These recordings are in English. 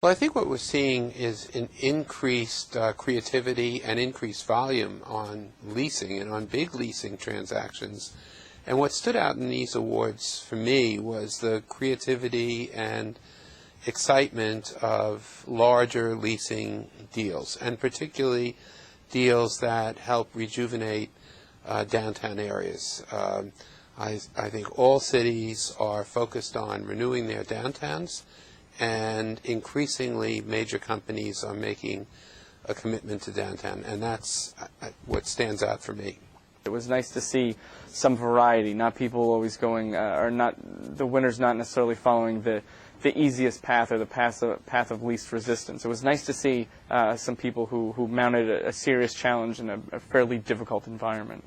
Well, I think what we're seeing is an increased creativity and increased volume on leasing and on big leasing transactions. And what stood out in these awards for me was the creativity and excitement of larger leasing deals, and particularly deals that help rejuvenate downtown areas. I think all cities are focused on renewing their downtowns, and increasingly major companies are making a commitment to downtown, and that's what stands out for me. It was nice to see some variety, not people always going, or not the winners not necessarily following the easiest path or the path of least resistance. It was nice to see some people who mounted a serious challenge in a fairly difficult environment.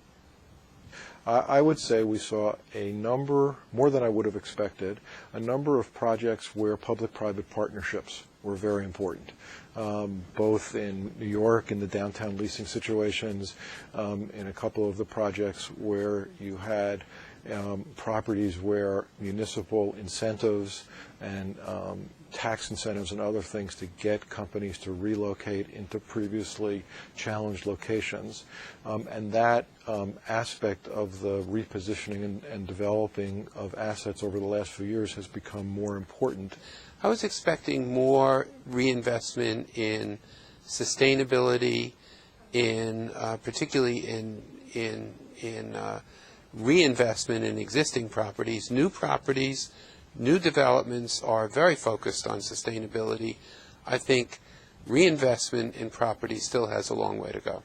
I would say we saw a number, more than I would have expected, a number of projects where public-private partnerships were very important, both in New York in the downtown leasing situations, in a couple of the projects where you had properties where municipal incentives and tax incentives and other things to get companies to relocate into previously challenged locations. And that aspect of the repositioning and developing of assets over the last few years has become more important. I was expecting more reinvestment in sustainability, in particularly in reinvestment in existing properties. New developments are very focused on sustainability. I think reinvestment in property still has a long way to go.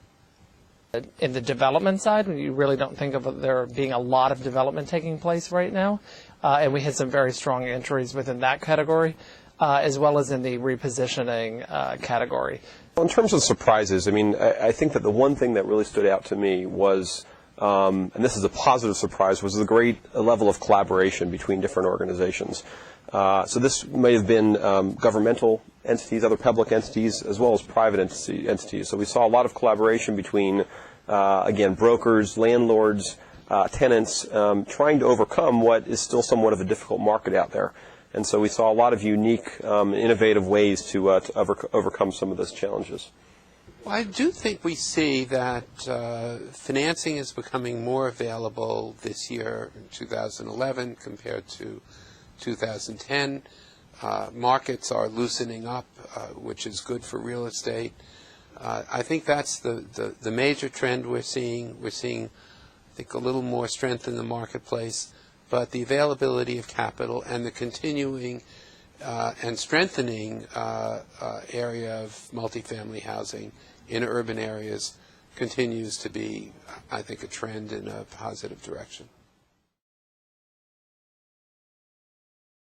In the development side, you really don't think of there being a lot of development taking place right now, and we had some very strong entries within that category, as well as in the repositioning category. Well, in terms of surprises, I mean, I think that the one thing that really stood out to me was, and this is a positive surprise, was the great level of collaboration between different organizations. So this may have been governmental entities, other public entities, as well as private entities. So we saw a lot of collaboration between, again, brokers, landlords, tenants, trying to overcome what is still somewhat of a difficult market out there. And so we saw a lot of unique, innovative ways to overcome some of those challenges. Well, I do think we see that financing is becoming more available this year in 2011 compared to 2010. Markets are loosening up, which is good for real estate. I think that's the major trend we're seeing. We're seeing, I think, a little more strength in the marketplace, but the availability of capital and the continuing and strengthening area of multifamily housing in urban areas continues to be, I think, a trend in a positive direction.